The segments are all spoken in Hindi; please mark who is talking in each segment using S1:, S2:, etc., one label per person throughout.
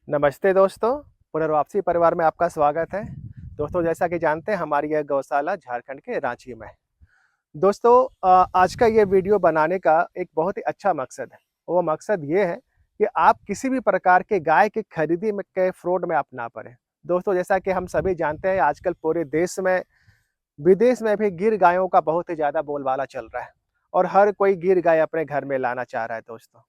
S1: नमस्ते दोस्तों, पुनर्वापसी परिवार में आपका स्वागत है। दोस्तों जैसा कि जानते हैं हमारी यह गौशाला झारखंड के रांची में है। दोस्तों आज का ये वीडियो बनाने का एक बहुत ही अच्छा मकसद है। वो मकसद ये है कि आप किसी भी प्रकार के गाय की खरीदी में के फ्रॉड में आप ना पड़ें। दोस्तों जैसा कि हम सभी जानते हैं आजकल पूरे देश में, विदेश में भी गिर गायों का बहुत ही ज़्यादा बोलबाला चल रहा है और हर कोई गिर गाय अपने घर में लाना चाह रहा है दोस्तों।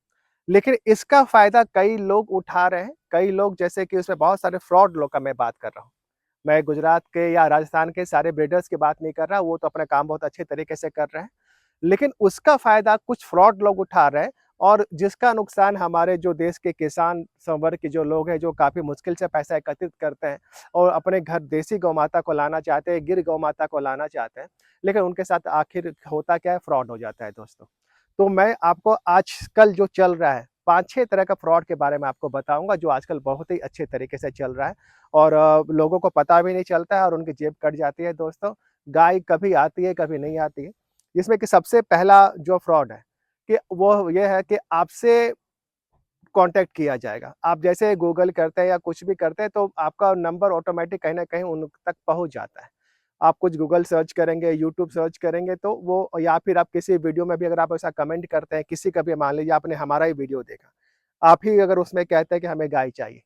S1: लेकिन इसका फ़ायदा कई लोग उठा रहे हैं, कई लोग जैसे कि उसमें बहुत सारे फ्रॉड लोग का मैं बात कर रहा हूँ। मैं गुजरात के या राजस्थान के सारे ब्रीडर्स की बात नहीं कर रहा, वो तो अपना काम बहुत अच्छे तरीके से कर रहे हैं। लेकिन उसका फ़ायदा कुछ फ्रॉड लोग उठा रहे हैं और जिसका नुकसान हमारे जो देश के किसान संवर्ग के जो लोग हैं, जो काफ़ी मुश्किल से पैसा एकत्रित करते हैं और अपने घर देसी गौ माता को लाना चाहते हैं, गिर गौ माता को लाना चाहते हैं, लेकिन उनके साथ आखिर होता क्या है, फ्रॉड हो जाता है दोस्तों। तो मैं आपको आजकल जो चल रहा है, 5-6 तरह का फ्रॉड के बारे में आपको बताऊँगा, जो आजकल बहुत ही अच्छे तरीके से चल रहा है और लोगों को पता भी नहीं चलता है और उनकी जेब कट जाती है दोस्तों। गाय कभी आती है, कभी नहीं आती है। इसमें कि सबसे पहला जो फ्रॉड है कि वो ये है कि आपसे कॉन्टैक्ट किया जाएगा। आप जैसे गूगल करते हैं या कुछ भी करते हैं तो आपका नंबर ऑटोमैटिक कहीं न कहीं उन तक पहुँच जाता है। आप कुछ गूगल सर्च करेंगे, यूट्यूब सर्च करेंगे तो वो या फिर आप किसी वीडियो में भी अगर आप ऐसा कमेंट करते हैं, किसी का भी मान लीजिए आपने हमारा ही वीडियो देखा, आप ही अगर उसमें कहते हैं कि हमें गाय चाहिए,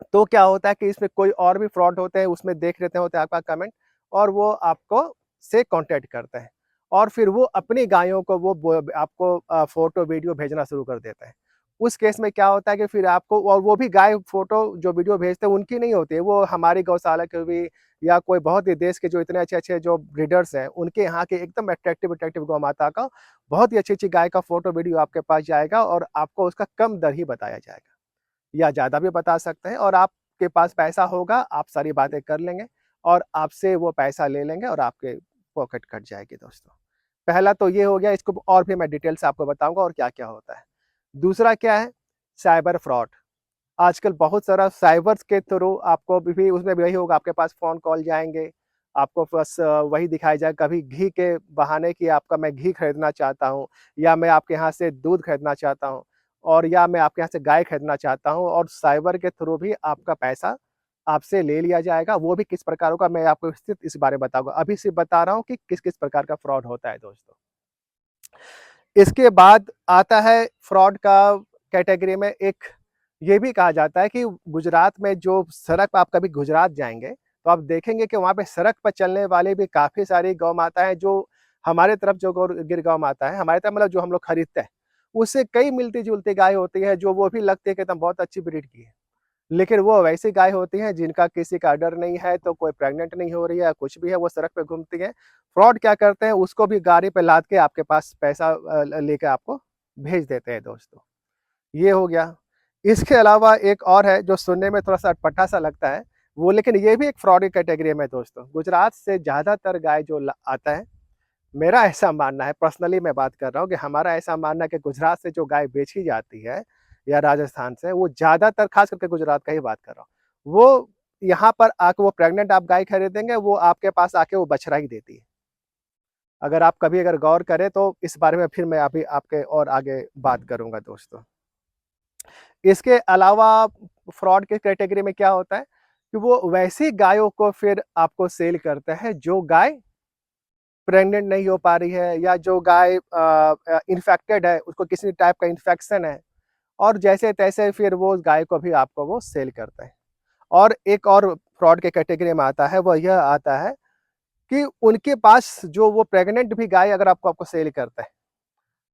S1: तो क्या होता है कि इसमें कोई और भी फ्रॉड होते हैं, उसमें देख लेते होते हैं आपका कमेंट और वो आपको से कॉन्टैक्ट करते हैं और फिर वो अपनी गायों को वो आपको फ़ोटो, वीडियो भेजना शुरू कर देते हैं। उस केस में क्या होता है कि फिर आपको और वो भी गाय फ़ोटो जो वीडियो भेजते हैं उनकी नहीं होती है, वो हमारी गौशाला की भी या कोई बहुत ही देश के जो इतने अच्छे-अच्छे जो ब्रीडर्स हैं, उनके यहाँ के एकदम अट्रैक्टिव गौ माता का बहुत ही अच्छी-अच्छी गाय का फ़ोटो, वीडियो आपके पास जाएगा और आपको उसका कम दर ही बताया जाएगा। या ज़्यादा भी बता सकते हैं और आपके पास पैसा होगा, आप सारी बातें कर लेंगे और आपसे वो पैसा ले लेंगे और आपके पॉकेट कट जाएगी दोस्तों। पहला तो ये हो गया, इसको और भी मैं डिटेल से आपको बताऊँगा और क्या-क्या होता है। दूसरा क्या है, साइबर फ्रॉड। आजकल बहुत सारा साइबर्स के थ्रू आपको भी उसमें भी वही होगा, आपके पास फ़ोन कॉल जाएँगे, आपको बस वही दिखाया जाएगा, कभी घी के बहाने कि आपका मैं घी खरीदना चाहता हूँ या मैं आपके यहाँ से दूध खरीदना चाहता हूँ और या मैं आपके यहाँ से गाय खरीदना चाहता हूँ और साइबर के थ्रू भी आपका पैसा आपसे ले लिया जाएगा। वो भी किस प्रकार होगा मैं आपको विस्तृत इस बारे में बताऊँगा। अभी सिर्फ़ बता रहा हूँ कि किस-किस प्रकार का फ्रॉड होता है दोस्तों। इसके बाद आता है फ्रॉड का कैटेगरी में एक ये भी कहा जाता है कि गुजरात में जो सड़क पे आप कभी गुजरात जाएँगे, तो आप देखेंगे कि वहाँ पे सड़क पर चलने वाली भी काफ़ी सारी गौ माता है जो हमारे तरफ जो गौ गिर गौ माता है, हमारे तरफ मतलब जो हम लोग खरीदते हैं, उससे कई मिलती-जुलती गाय होती है जो वो भी लगती है कि एकदम बहुत अच्छी ब्रीड की है। लेकिन वो वैसी गाय होती हैं जिनका किसी का डर नहीं है, तो कोई प्रेग्नेंट नहीं हो रही है, कुछ भी है, वो सड़क पे घूमती है। फ्रॉड क्या करते हैं, उसको भी गाड़ी पे लाद के आपके पास पैसा लेके आपको भेज देते हैं दोस्तों। ये हो गया। इसके अलावा एक और है जो सुनने में थोड़ा-सा अटपटा-सा लगता है, वो लेकिन ये भी एक फ्रॉड की कैटेगरी में है दोस्तों। गुजरात से ज़्यादातर गाय जो ल आता है, मेरा ऐसा मानना है, पर्सनली मैं बात कर रहा हूँ कि हमारा ऐसा मानना है कि गुजरात से जो गाय बेची जाती है या राजस्थान से, वो ज़्यादातर ख़ास करके गुजरात का ही बात कर रहा हूँ। वो यहाँ पर आके वो प्रेग्नेंट आप गाय खरीदेंगे, वो आपके पास आके वो बछड़ा ही देती है। अगर आप कभी अगर गौर करें तो इस बारे में फिर मैं अभी आपके और आगे बात करूँगा दोस्तों। इसके अलावा फ्रॉड के कैटेगरी में क्या होता है कि वो वैसी गायों को फिर आपको सेल करते हैं जो गाय प्रेग्नेंट नहीं हो पा रही है या जो गाय इन्फेक्टेड है, उसको किसी टाइप का इन्फेक्शन है और जैसे-तैसे फिर वो उस गाय को भी आपको वो सेल करते हैं। और एक और फ्रॉड के कैटेगरी में आता है, वो यह आता है कि उनके पास जो वो प्रेग्नेंट भी गाय अगर आपको आपको सेल करता है,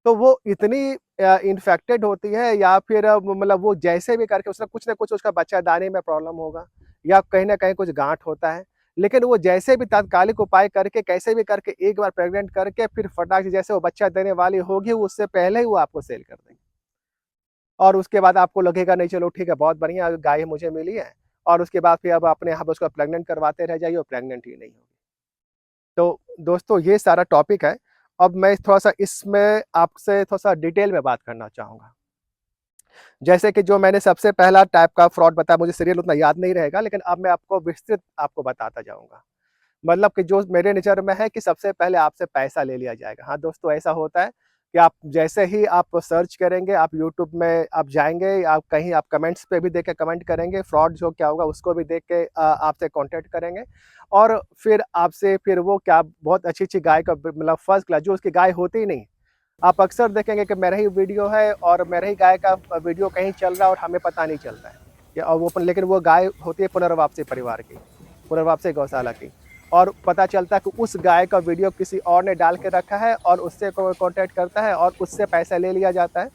S1: तो वो इतनी इन्फेक्टेड होती है या फिर मतलब वो जैसे भी करके उसका कुछ ना कुछ उसका बच्चादानी में प्रॉब्लम होगा या कहीं न कहीं कुछ गाँठ होता है। लेकिन वो जैसे भी तात्कालिक उपाय करके कैसे भी करके एक बार प्रेग्नेंट करके फिर फटाक से जैसे वो बच्चा देने वाली होगी उससे पहले ही वो आपको सेल कर देंगे। और उसके बाद आपको लगेगा नहीं चलो ठीक है बहुत बढ़िया गाय मुझे मिली है और उसके बाद फिर अब अपने यहाँ पे उसको प्रेग्नेंट करवाते रह जाइए, वो प्रेग्नेंट ही नहीं होगी। तो दोस्तों ये सारा टॉपिक है। अब मैं थोड़ा-सा इसमें आपसे थोड़ा-सा डिटेल में बात करना चाहूँगा। जैसे कि जो मैंने सबसे पहला टाइप का फ्रॉड बताया, मुझे सीरियल उतना याद नहीं रहेगा, लेकिन अब मैं आपको विस्तृत आपको बताता जाऊँगा। मतलब कि जो मेरे नज़र में है कि सबसे पहले आपसे पैसा ले लिया जाएगा। हाँ, दोस्तों ऐसा होता है, कि आप जैसे ही आप सर्च करेंगे, आप यूट्यूब में आप जाएँगे, आप कहीं आप कमेंट्स पे भी देख के कमेंट करेंगे, फ्रॉड जो क्या होगा उसको भी देख के आपसे कॉन्टैक्ट करेंगे और फिर आपसे फिर वो क्या बहुत अच्छी-अच्छी गाय का ब मतलब फर्स्ट क्लास जो उसकी गाय होती ही नहीं। आप अक्सर देखेंगे कि मेरा ही वीडियो है और मेरे ही गाय का वीडियो कहीं चल रहा है और हमें पता नहीं चल रहा है। या और वो प लेकिन वो गाय होती है पुनर्वापसी परिवार की, पुनर्वापसी गौशाला की। और पता चलता है कि उस गाय का वीडियो किसी और ने डाल के रखा है और उससे कोई कॉन्टैक्ट करता है और उससे पैसा ले लिया जाता है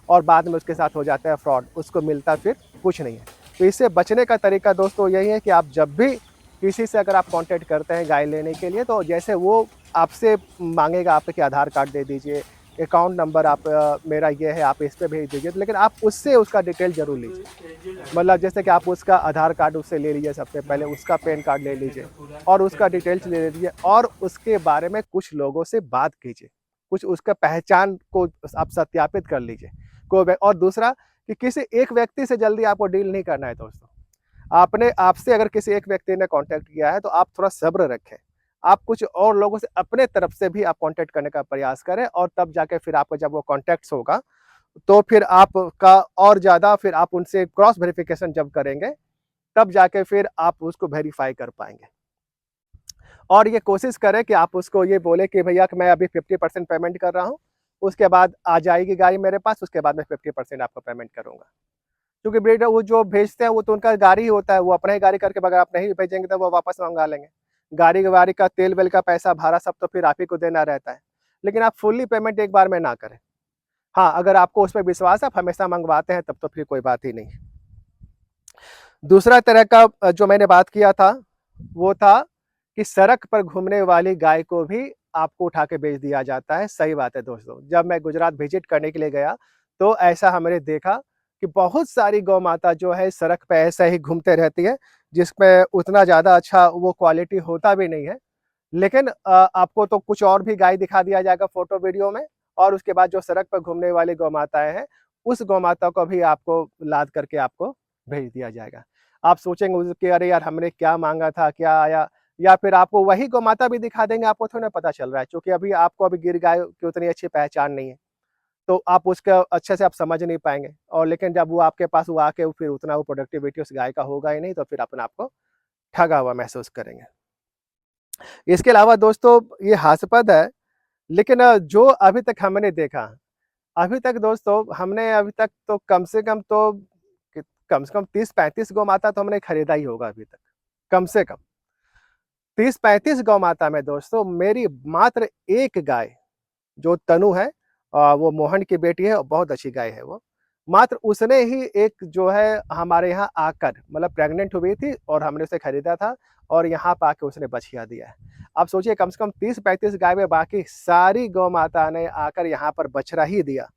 S1: और बाद में उसके साथ हो जाता है फ्रॉड, उसको मिलता फिर कुछ नहीं है। तो इससे बचने का तरीका दोस्तों यही है कि आप जब भी किसी से अगर आप कॉन्टैक्ट करते हैं गाय लेने के लिए, तो जैसे वो आपसे माँगेगा आपके आधार कार्ड दे दीजिए, अकाउंट नंबर आप मेरा ये है, आप इस पे भेज दीजिए, लेकिन आप उससे उसका डिटेल ज़रूर लीजिए। मतलब जैसे कि आप उसका आधार कार्ड उससे ले लीजिए सबसे पहले, उसका पैन कार्ड ले लीजिए और उसका डिटेल्स ले लीजिए और उसके बारे में कुछ लोगों से बात कीजिए। कुछ उसका पहचान को आप सत्यापित कर लीजिए। को व और दूसरा कि किसी एक व्यक्ति से जल्दी आपको डील नहीं करना है दोस्तों। आपने आपसे अगर किसी एक व्यक्ति ने कॉन्टैक्ट किया है, तो आप थोड़ा सब्र रखें। आप कुछ और लोगों से अपने तरफ से भी आप कॉन्टैक्ट करने का प्रयास करें और तब जाके फिर आपका जब वो कॉन्टैक्ट्स होगा, तो फिर आपका और ज़्यादा फिर आप उनसे क्रॉस वेरिफ़िकेशन जब करेंगे, तब जाके फिर आप उसको वेरीफ़ाई कर पाएँगे। और ये कोशिश करें कि आप उसको ये बोलें कि भैया कि मैं अभी 50% पेमेंट कर रहा हूँ, उसके बाद आ जाएगी गाड़ी मेरे पास, उसके बाद मैं 50% आपको पेमेंट करूँगा। क्योंकि ब्रीडर वो जो भेजते हैं वो तो उनका गाड़ी ही होता है, वो अपना ही गाड़ी करके अगर आप नहीं भेजेंगे तो वो वापस मँगा लेंगे। गाड़ी-वाड़ी का तेल-वेल का पैसा, भाड़ा सब तो फिर आप ही को देना रहता है। लेकिन आप फुल्ली पेमेंट एक बार में ना करें। हाँ, अगर आपको उस पे विश्वास है, आप हमेशा मँगवाते हैं तब तो फिर कोई बात ही नहीं। दूसरा तरह का जो मैंने बात किया था, वो था कि सड़क पर घूमने वाली गाय को भी आपको उठा के बेच दिया जाता है। सही बात है दोस्तों। जब मैं गुजरात विज़िट करने के लिए गया, तो ऐसा हमने देखा कि बहुत सारी गौ माता जो है सड़क पे ऐसे ही घूमते रहती है, जिसमें उतना ज़्यादा अच्छा वो क्वालिटी होता भी नहीं है। लेकिन आपको तो कुछ और भी गाय दिखा दिया जाएगा फ़ोटो वीडियो में और उसके बाद जो सड़क पर घूमने वाली गौ माताएँ हैं, उस गौ माता को भी आपको लाद करके आपको भेज दिया जाएगा। आप सोचेंगे उस कि अरे यार! हमने क्या माँगा था, क्या आया? या फिर आपको वही गौ माता भी दिखा देंगे, आपको थोड़ी ना पता चल रहा है क्योंकि अभी आपको अभी गिर गाय की उतनी अच्छी पहचान नहीं है। तो आप उसका अच्छे से आप समझ नहीं पाएँगे और लेकिन जब वो आपके पास वो आके फिर उतना वो प्रोडक्टिविटी उस गाय का होगा ही नहीं, तो फिर अपने आप को ठगा हुआ महसूस करेंगे। इसके अलावा दोस्तों ये हास्यास्पद है, लेकिन जो अभी तक हमने देखा, अभी तक दोस्तों हमने अभी तक तो कम से कम तो कि कम से कम 30-35 गौ माता तो हमने खरीदा ही होगा अभी तक, कम से कम। 30-35 गौ माता में दोस्तों मेरी मात्र 1 गाय जो तनु है वो मोहन की बेटी है और बहुत अच्छी गाय है वो। मात्र उसने ही एक जो है हमारे यहाँ आकर मतलब प्रेग्नेंट हुई थी और हमने उसे खरीदा था और यहाँ पे आके उसने बछिया दिया है। आप सोचिए कम से कम 30-35 गाय में बाकी सारी गौ माता ने आकर यहाँ पर बछड़ा ही दिया।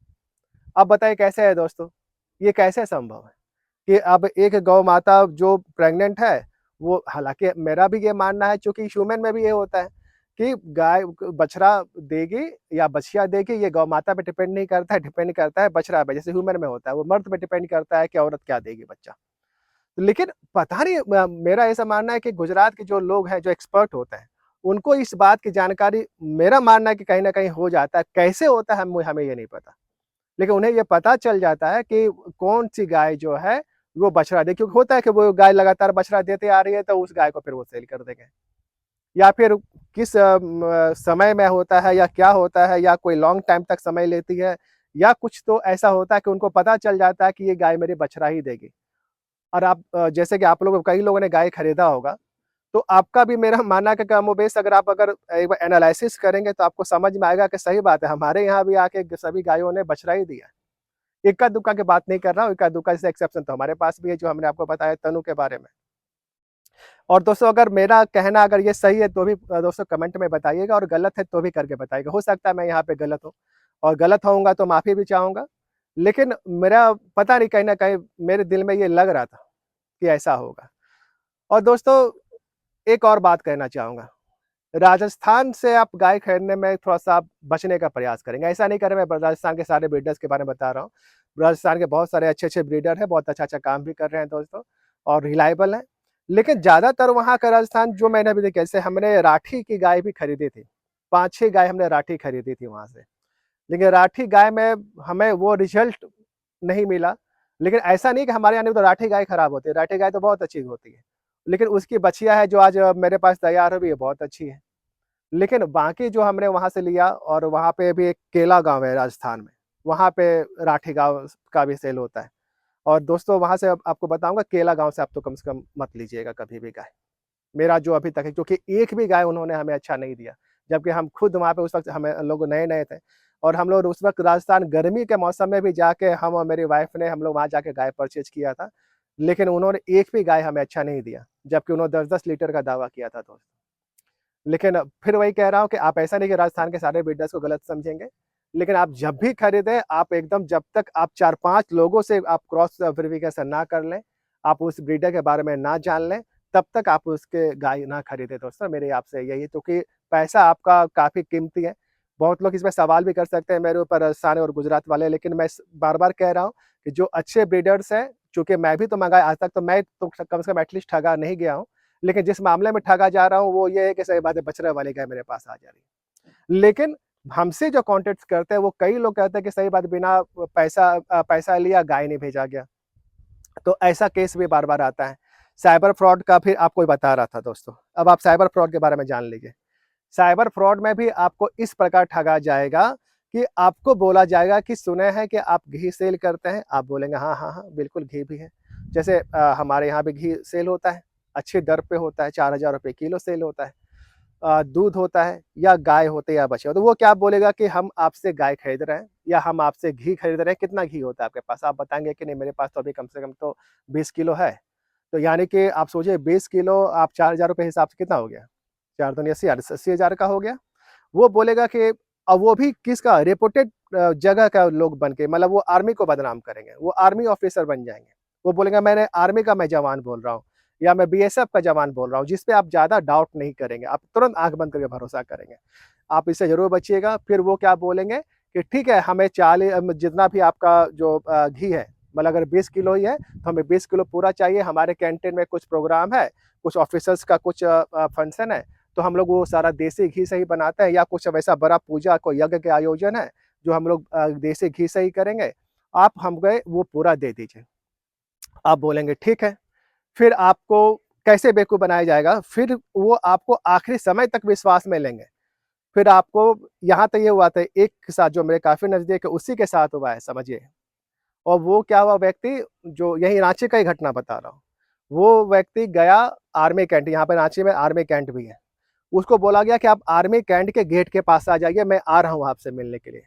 S1: अब बताइए कैसे है दोस्तों? ये कैसे संभव है? कि अब एक गौ माता जो प्रेग्नेंट है, वो हालाँकि मेरा भी ये मानना है चूँकि ह्यूमन में भी ये होता है कि गाय बछड़ा देगी या बछिया देगी ये गौ माता पे डिपेंड नहीं करता है, डिपेंड करता है बछड़ा पे, जैसे ह्यूमन में होता है, वो मर्द पे डिपेंड करता है कि औरत क्या देगी बच्चा। लेकिन पता नहीं मेरा ऐसा मानना है कि गुजरात के जो लोग हैं, जो एक्सपर्ट होते हैं, उनको इस बात की जानकारी मेरा मानना है कि कहीं न कहीं हो जाता है, कैसे होता है हमें ये नहीं पता। लेकिन उन्हें ये पता चल जाता है कि कौन-सी गाय जो है, वो बछड़ा दे क्योंकि होता है कि वो गाय लगातार बछड़ा देते आ रही है, तो उस गाय को फिर वो सेल कर देंगे। या फिर किस समय में होता है या क्या होता है या कोई लॉन्ग टाइम तक समय लेती है या कुछ तो ऐसा होता है कि उनको पता चल जाता है कि ये गाय मेरी बछड़ा ही देगी। और आप जैसे कि आप लोग कई लोगों ने गाय खरीदा होगा, तो आपका भी मेरा मानना है कि कमोबेश अगर एक बार एनालिसिस करेंगे तो आपको समझ में आएगा कि सही बात है, हमारे यहाँ भी आके सभी गायों ने बछड़ा ही दिया है। इक्का-दुक्का की बात नहीं कर रहा हूँ, इक्का-दुक्का जैसे एक्सेप्शन तो हमारे पास भी है जो हमने आपको बताया तनु के बारे में। और दोस्तों अगर मेरा कहना अगर ये सही है तो भी दोस्तों कमेंट में बताइएगा और गलत है तो भी करके बताइएगा। हो सकता है मैं यहाँ पे गलत हूँ और गलत होऊँगा तो माफ़ी भी चाहूँगा। लेकिन मेरा पता नहीं कहीं न कहीं मेरे दिल में ये लग रहा था कि ऐसा होगा। और दोस्तों एक और बात कहना चाहूँगा। राजस्थान से आप गाय खरीदने में थोड़ा-सा आप बचने का प्रयास करेंगे। ऐसा नहीं कर रहे मैं राजस्थान के सारे ब्रीडर्स के बारे में बता रहा हूँ। राजस्थान के बहुत सारे अच्छे-अच्छे ब्रीडर हैं, बहुत अच्छा-अच्छा काम भी कर रहे हैं दोस्तों और रिलायबल हैं। लेकिन ज़्यादातर वहाँ का राजस्थान जो मैंने अभी देखा जैसे हमने राठी की गाय भी खरीदी थी। 5-6 गाय हमने राठी खरीदी थी वहाँ से। लेकिन राठी गाय में हमें वो रिजल्ट नहीं मिला। लेकिन ऐसा नहीं कि हमारे यहाँ नहीं तो राठी गाय खराब होती है, राठी गाय तो बहुत अच्छी होती है। लेकिन उसकी बछिया है जो आज मेरे पास तैयार हुई है, बहुत अच्छी है। लेकिन बाकी जो हमने वहाँ से लिया, और वहाँ पे भी एक केला गाँव है राजस्थान में, वहाँ पे राठी गाँव का भी सेल होता है। और दोस्तों वहाँ से अब आपको बताऊँगा, केला गाँव से आप तो कम से कम मत लीजिएगा कभी भी गाय। मेरा जो अभी तक है, क्योंकि एक भी गाय उन्होंने हमें अच्छा नहीं दिया। जबकि हम खुद वहाँ पे उस वक़्त हमें लोग नए-नए थे, और हम लोग उस वक़्त राजस्थान गर्मी के मौसम में भी जाके, हम और मेरी वाइफ़ ने हम लोग वहाँ जाके गाय परचेज़ किया था। लेकिन उन्होंने एक भी गाय हमें अच्छा नहीं दिया, जबकि उन्होंने 10-10 लीटर का दावा किया था दोस्त। लेकिन फिर वही कह रहा हूँ कि आप ऐसा नहीं कि राजस्थान के सारे ब्रीडर्स को गलत समझेंगे। लेकिन आप जब भी खरीदें, आप एकदम जब तक आप 4-5 लोगों से आप क्रॉस वेरिफ़िकेशन ना कर लें, आप उस ब्रीडर के बारे में ना जान लें, तब तक आप उसके गाय ना खरीदें दोस्तों, मेरी आपसे यही है, क्योंकि पैसा आपका काफ़ी कीमती है। बहुत लोग इसमें सवाल भी कर सकते हैं मेरे ऊपर, राजस्थान और गुजरात वाले, लेकिन मैं स बार-बार कह रहा हूँ कि जो अच्छे ब्रीडर्स हैं, चूँकि मैं भी तो मंगाया आज तक, तो मैं तो कम से कम एटलीस्ट ठगा नहीं गया हूँ। लेकिन जिस मामले में ठगा जा रहा हूँ, वो ये है कि सही बात है, बछड़े वाली गाय मेरे पास आ जा रही है। लेकिन हमसे जो कॉन्टैक्ट करते हैं, वो कई लोग कहते हैं कि सही बात, बिना पैसा लिया गाय नहीं भेजा गया। तो ऐसा केस भी बार-बार आता है। साइबर फ्रॉड का फिर आपको बता रहा था दोस्तों। अब आप साइबर फ्रॉड के बारे में जान लीजिए। साइबर फ्रॉड में भी आपको इस प्रकार ठगा जाएगा कि आपको बोला जाएगा कि सुने हैं कि आप घी सेल करते हैं। आप बोलेंगे हाँ, हाँ, हाँ, बिल्कुल घी भी है। जैसे हमारे यहाँ भी घी सेल होता है, अच्छी दर पे होता है, 4000 रुपए किलो सेल होता है। दूध होता है, या गाय होते हैं या बछड़े होते हैं, वो क्या बोलेगा कि हम आपसे गाय खरीद रहे हैं या हम आपसे घी खरीद रहे हैं, कितना घी होता है आपके पास? आप बताएँगे कि नहीं, मेरे पास तो अभी कम से कम तो 20 किलो है। तो यानी कि आप सोचिए, 20 किलो आप 4000 रुपए हिसाब से कितना हो गया? 4 दूनी 80,000, 80,000 का हो गया। वो बोलेगा कि वो भी किसका रेपुटेड जगह का लोग बन के, मतलब वो आर्मी को बदनाम करेंगे, वो आर्मी ऑफिसर बन जाएँगे। वो बोलेंगे मैंने आर्मी का मैं जवान बोल रहा हूँ, या मैं बीएसएफ का जवान बोल रहा हूँ, जिस पे आप ज़्यादा डाउट नहीं करेंगे, आप तुरंत आँख बंद करके भरोसा करेंगे। आप इससे ज़रूर बचिएगा। फिर वो क्या बोलेंगे कि ठीक है, हमें जितना भी आपका जो घी है, मतलब अगर 20 किलो ही है, तो हमें 20 किलो पूरा चाहिए। हमारे कैंटीन में कुछ प्रोग्राम है, कुछ ऑफिसर्स का कुछ फंक्शन है, तो हम लोग वो सारा देसी घी से ही बनाते हैं, या कुछ वैसा बड़ा पूजा कोई यज्ञ के आयोजन है, जो हम लोग देसी घी से ही करेंगे। आप हम गए वो पूरा दे दीजिए। आप बोलेंगे ठीक है। फिर आपको कैसे बेवकूफ़ बनाया जाएगा, फिर वो आपको आखिरी समय तक विश्वास में लेंगे। फिर आपको यहाँ तक ये हुआ था, एक के साथ जो मेरे काफ़ी नज़दीक है, उसी के साथ हुआ है समझिए। और वो क्या हुआ, व्यक्ति जो यही रांची का ही घटना बता रहा हूँ। वो व्यक्ति गया आर्मी कैंट, यहाँ पे रांची में आर्मी कैंट भी है। उसको बोला गया कि आप आर्मी कैंट के गेट के पास आ जाइए, मैं आ रहा हूँ आपसे मिलने के लिए।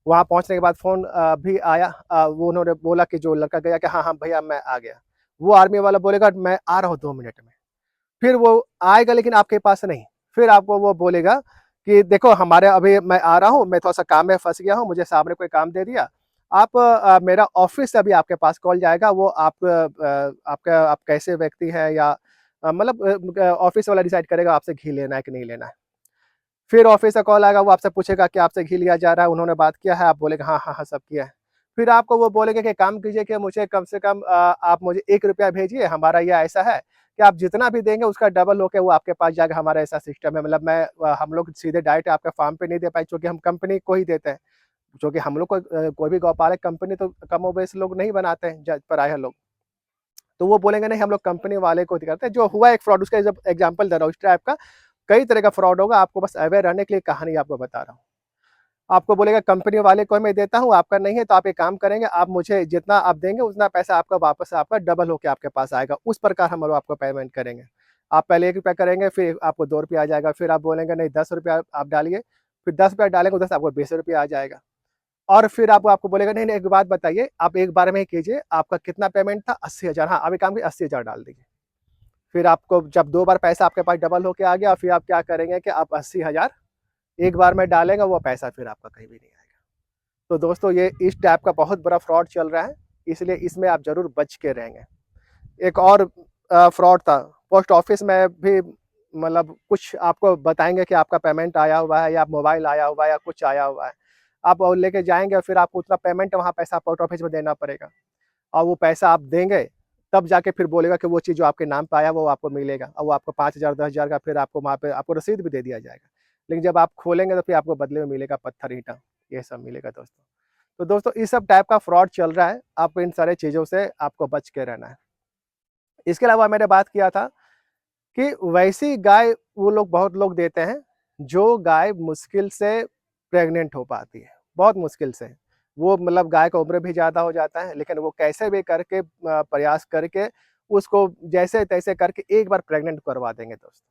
S1: वहाँ पहुँचने के बाद फ़ोन भी आया, वो उन्होंने बोला कि जो लड़का गया कि हाँ, हाँ भैया मैं आ गया। वो आर्मी वाला बोलेगा मैं आ रहा हूँ 2 मिनट में। फिर वो आएगा लेकिन आपके पास नहीं। फिर आपको वो बोलेगा कि देखो हमारे अभी मैं आ रहा हूँ, मैं थोड़ा-सा काम में फँस गया हूँ, मुझे साहब ने कोई काम दे दिया। आप मेरा ऑफ़िस से अभी आपके पास कॉल जाएगा, वो आपका आप कैसे व्यक्ति हैं, या मतलब ऑफ़िस वाला डिसाइड करेगा आपसे घी लेना है कि नहीं लेना है। फिर ऑफ़िस से कॉल आएगा, वो आपसे पूछेगा कि आपसे घी लिया जा रहा है, उन्होंने बात किया है? आप बोलेंगे हाँ, हाँ, हाँ, सब किया है। फिर आपको वो बोलेंगे कि काम कीजिए कि मुझे कम से कम आप मुझे ₹1 भेजिए, हमारा ये ऐसा है कि आप जितना भी देंगे उसका डबल होके वो आपके पास जाएगा, हमारा ऐसा सिस्टम है। मतलब हम लोग सीधे डायरेक्ट आपके फार्म पे नहीं दे पाए, क्योंकि हम कंपनी को ही देते हैं। क्योंकि हम लोग को कोई भी गौपालक कंपनी तो कमोबेश लोग नहीं बनाते हैं, पराया लोग। तो वो बोलेंगे नहीं, हम लोग कंपनी वाले को करते हैं। जो हुआ एक फ्रॉड, उसका जब एग्ज़ाम्पल दे रहा हूँ, इस टाइप का कई तरह का फ्रॉड होगा, आपको बस अवेयर रहने के लिए कहानी आपको बता रहा हूँ। आपको बोलेगा कंपनी वाले को मैं देता हूँ, आपका नहीं है, तो आप एक काम करेंगे, आप मुझे जितना आप देंगे उतना पैसा आपका वापस आपका डबल होके आपके पास आएगा। उस प्रकार हम लोग आपको पेमेंट करेंगे। आप पहले ₹1 करेंगे, फिर आपको ₹2 आ जाएगा, फिर आप बोलेंगे नहीं ₹10 आप डालिए, फिर ₹10 डालेंगे, 10 आपको ₹20 आ जाएगा। और फिर आपको आपको बोलेगा नहीं, नहीं एक बात बताइए, आप एक बार में ही कीजिए, आपका कितना पेमेंट था? 80,000, हाँ, आप एक काम कीजिए 80,000 डाल दीजिए। फिर आपको जब 2 बार पैसा आपके पास डबल होके आ गया, फिर आप क्या करेंगे कि आप 80,000 एक बार में डालेंगे, वो पैसा फिर आपका कहीं भी नहीं आएगा। तो दोस्तों ये इस टाइप का बहुत बड़ा फ्रॉड चल रहा है, इसलिए इसमें आप ज़रूर बच के रहेंगे। एक और फ्रॉड था, पोस्ट ऑफिस में भी, मतलब कुछ आपको बताएँगे कि आपका पेमेंट आया हुआ है, या मोबाइल आया हुआ है, या कुछ आया हुआ है। आप वो लेके जाएँगे और फिर आपको उतना पेमेंट वहाँ पैसा पोस्ट ऑफिस में देना पड़ेगा, और वो पैसा आप देंगे, तब जाके फिर बोलेगा कि वो चीज़ जो आपके नाम पे आया वो आपको मिलेगा, और वो आपको 5,000 10,000 का फिर आपको वहाँ पे आपको रसीद भी दे दिया जाएगा। लेकिन जब आप खोलेंगे तो फिर आपको बदले में मिलेगा पत्थर ईंटा। ये सब मिलेगा दोस्तों। तो दोस्तों इस सब टाइप का फ्रॉड चल रहा है, आप इन सारी चीज़ों से आपको बच के रहना है। इसके अलावा मैंने बात किया था कि वैसी गाय वो लोग बहुत लोग देते हैं, जो गाय मुश्किल से प्रेग्नेंट हो पाती है, बहुत मुश्किल से। वो मतलब गाय का उम्र भी ज़्यादा हो जाता है, लेकिन वो कैसे भी करके प्रयास करके उसको जैसे-तैसे करके एक बार प्रेग्नेंट करवा देंगे दोस्तों।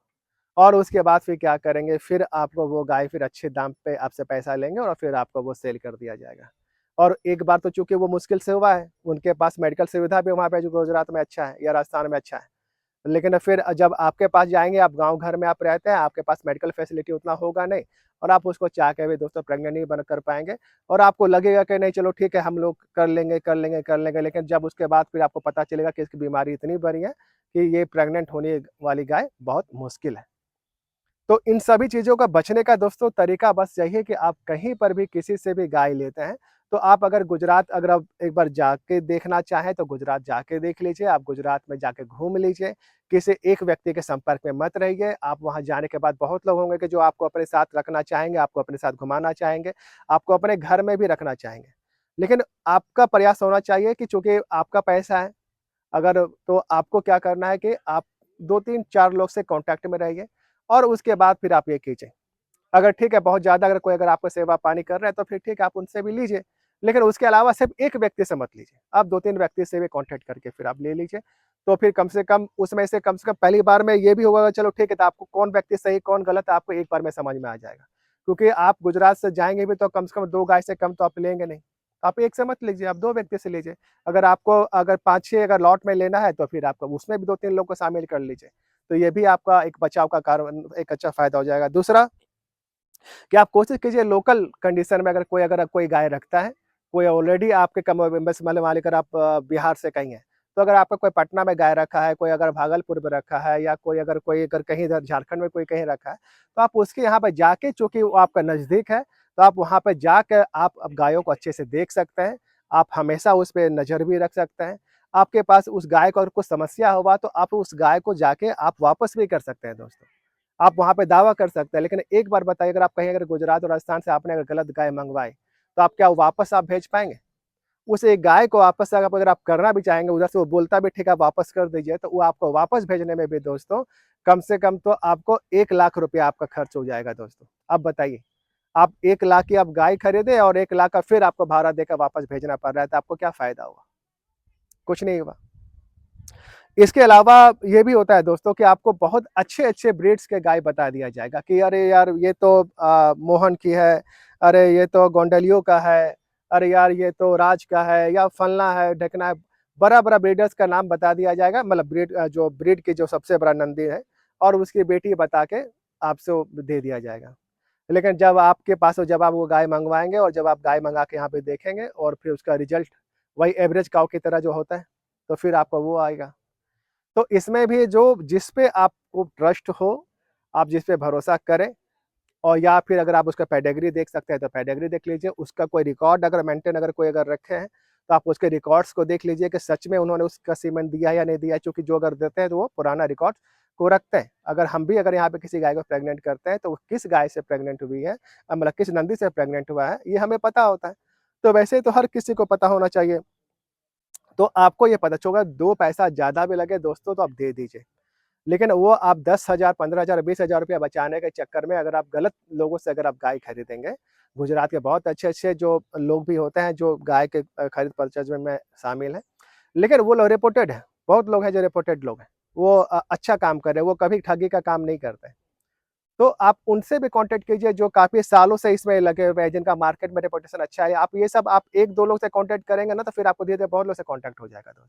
S1: और उसके बाद फिर क्या करेंगे, फिर आपको वो गाय फिर अच्छे दाम पे आपसे पैसा लेंगे और फिर आपको वो सेल कर दिया जाएगा। और एक बार तो चूँकि वो मुश्किल से हुआ है, उनके पास मेडिकल सुविधा भी वहाँ पे जो गुजरात में अच्छा है या राजस्थान में अच्छा है। लेकिन फिर जब आपके पास जाएँगे, आप गाँव घर में आप रहते हैं, आपके पास मेडिकल फैसिलिटी उतना होगा नहीं और आप उसको चाह के भी दोस्तों प्रेग्नेंट नहीं बन कर पाएँगे और आपको लगेगा कि नहीं चलो ठीक है, हम लोग कर लेंगे, कर लेंगे, कर लेंगे। लेकिन जब उसके बाद फिर आपको पता चलेगा कि इसकी बीमारी इतनी बड़ी है कि ये प्रेग्नेंट होने वाली गाय बहुत मुश्किल है। तो इन सभी चीज़ों का बचने का दोस्तों तरीका बस यही है कि आप कहीं पर भी किसी से भी गाय लेते हैं, तो आप अगर गुजरात अगर आप एक बार जाके देखना चाहें तो गुजरात जाके देख लीजिए, आप गुजरात में जाके घूम लीजिए, किसी एक व्यक्ति के संपर्क में मत रहिए। आप वहाँ जाने के बाद बहुत लोग होंगे कि जो आपको अपने साथ रखना चाहेंगे, आपको अपने साथ घुमाना चाहेंगे, आपको अपने घर में भी रखना चाहेंगे। लेकिन आपका प्रयास होना चाहिए कि चूँकि आपका पैसा है, अगर तो आपको क्या करना है कि आप 2, 3, 4 लोग से कॉन्टैक्ट में रहिए और उसके बाद फिर आप ये कीजिए। अगर ठीक है, बहुत ज़्यादा अगर कोई अगर आपको सेवा-पानी कर रहा है, तो फिर ठीक है, आप उनसे भी लीजिए। लेकिन उसके अलावा सिर्फ़ एक व्यक्ति से मत लीजिए। आप 2-3 व्यक्ति से भी कॉन्टैक्ट करके फिर आप ले लीजिए। तो फिर कम से कम पहली बार में ये भी होगा चलो ठीक है, तो आपको कौन व्यक्ति सही, कौन गलत आपको एक बार में समझ में आ जाएगा। क्योंकि आप गुजरात से जाएँगे भी तो कम से कम 2 गाय से कम तो आप लेंगे नहीं। आप 1 से मत लीजिए, आप 2 व्यक्ति से लीजिए। अगर आपको अगर 5-6 अगर लॉट में लेना है, तो फिर आपको उसमें भी 2-3 लोग को शामिल कर लीजिए। तो ये भी आपका एक बचाव का कारण एक अच्छा फ़ायदा हो जाएगा। दूसरा कि आप कोशिश कीजिए लोकल कंडीशन में अगर कोई गाय रखता है, कोई ऑलरेडी आपके कम बस मतलब मान लीजिए अगर आप बिहार से कहीं हैं, तो अगर आपका कोई पटना में गाय रखा है, कोई अगर भागलपुर में रखा है या कोई अगर कहीं इधर झारखंड में कोई कहीं रखा है, तो आप उसके यहाँ पे जाके चूँकि वो आपका नज़दीक है, तो आप वहाँ पे जाकर आप अब गायों को अच्छे से देख सकते हैं। आप हमेशा उस पे नज़र भी रख सकते हैं। आपके पास उस गाय को अगर कुछ समस्या हुआ, तो आप उस गाय को जाके आप वापस भी कर सकते हैं दोस्तों। आप वहाँ पे दावा कर सकते हैं, लेकिन एक बार बताइए अगर आप कहीं अगर गुजरात और राजस्थान से आपने अगर गलत गाय मँगवाई, तो आप क्या वापस आप भेज पाएँगे? उस एक गाय को वापस अगर आप करना भी चाहेंगे, उधर से वो बोलता भी ठीक है, आप वापस कर दीजिए, तो वो आपको वापस भेजने में भी दोस्तों, कम से कम तो आपको 1 लाख रुपया आपका खर्च हो जाएगा दोस्तों। अब बताइए, आप 1 लाख की आप गाय खरीदे और 1 लाख का फिर आपको भाड़ा देकर वापस भेजना पड़ रहा है, तो आपको क्या फ़ायदा हुआ? कुछ नहीं हुआ। इसके अलावा ये भी होता है दोस्तों कि आपको बहुत अच्छे-अच्छे ब्रीड्स के गाय बता दिया जाएगा कि अरे यार ये तो मोहन की है, अरे ये तो गोंडलियो का है, अरे यार ये तो राज का है या फलना है, ढेकना है। बड़ा-बड़ा ब्रीडर्स का नाम बता दिया जाएगा मतलब जो ब्रीड की जो सबसे बड़ा नंदी है और उसकी बेटी बता के आपसे वो दे दिया जाएगा। लेकिन जब आपके पास जब आप वो गाय मँगवाएँगे और जब आप गाय मँगा के यहाँ पे देखेंगे और फिर उसका रिज़ल्ट वही एवरेज काऊ की तरह जो होता है, तो फिर आपको वो आएगा। तो इसमें भी जो जिस पे आपको ट्रस्ट हो, आप जिस पे भरोसा करें और या फिर अगर आप उसका पेडिग्री देख सकते हैं, तो पेडिग्री देख लीजिए। उसका कोई रिकॉर्ड अगर मेंटेन अगर कोई अगर रखे हैं, तो आप उसके रिकॉर्ड्स को देख लीजिए कि सच में उन्होंने उसका सीमेंट दिया है या नहीं दिया है। चूँकि जो अगर देते हैं, तो वो पुराना रिकॉर्ड को रखते हैं। अगर हम भी अगर यहाँ पे किसी गाय को प्रेग्नेंट करते हैं, तो वो किस गाय से प्रेग्नेंट हुई है मतलब किस नंदी से प्रेग्नेंट हुआ है, ये हमें पता होता है। तो वैसे तो हर किसी को पता होना चाहिए। तो आपको ये पता चलेगा 2 पैसा ज़्यादा भी लगे दोस्तों तो आप दे दीजिए। लेकिन वो आप 10,000, 15,000, 20,000 रुपया बचाने के चक्कर में अगर आप गलत लोगों से अगर आप गाय खरीदेंगे, गुजरात के बहुत अच्छे-अच्छे जो लोग भी होते हैं जो गाय के खरीद परचेज़ में शामिल हैं। लेकिन वो लोग रिपोर्टेड हैं, बहुत लोग हैं जो रिपोर्टेड लोग हैं। वो अच्छा काम कर रहे हैं, वो कभी ठगी का काम नहीं करते। तो आप उनसे भी कॉन्टैक्ट कीजिए जो काफ़ी सालों से इसमें लगे हुए हैं, जिनका मार्केट में रेपुटेशन अच्छा है। आप ये सब आप 1-2 लोग से कॉन्टैक्ट करेंगे ना, तो फिर आपको धीरे-धीरे बहुत लोग से कॉन्टैक्ट हो जाएगा दोस्तों।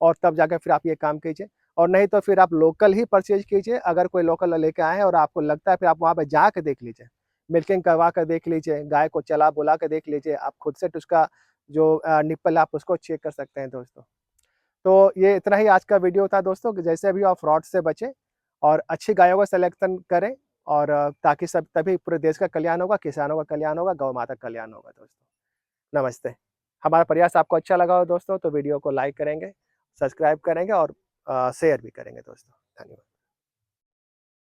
S1: और तब जाके फिर आप ये काम कीजिए और नहीं तो फिर आप लोकल ही परचेज़ कीजिए। अगर कोई लोकल लेके आए हैं और आपको लगता है फिर आप वहाँ पे जाके देख लीजिए। मिल्किंग करवा कर देख लीजिए, गाय को चला-बुला के देख लीजिए। आप खुद से उसका जो निप्पल है आप उसको चेक कर सकते हैं दोस्तों। तो ये इतना ही आज का वीडियो था दोस्तों कि जैसे भी आप फ्रॉड से बचें और अच्छी गायों का सिलेक्शन करें और ताकि सब तभी पूरे देश का कल्याण होगा, किसानों का कल्याण होगा, गौ माता का कल्याण होगा दोस्तों। नमस्ते। हमारा प्रयास आपको अच्छा लगा हो दोस्तों तो वीडियो को लाइक करेंगे, सब्सक्राइब करेंगे और शेयर भी करेंगे दोस्तों। धन्यवाद।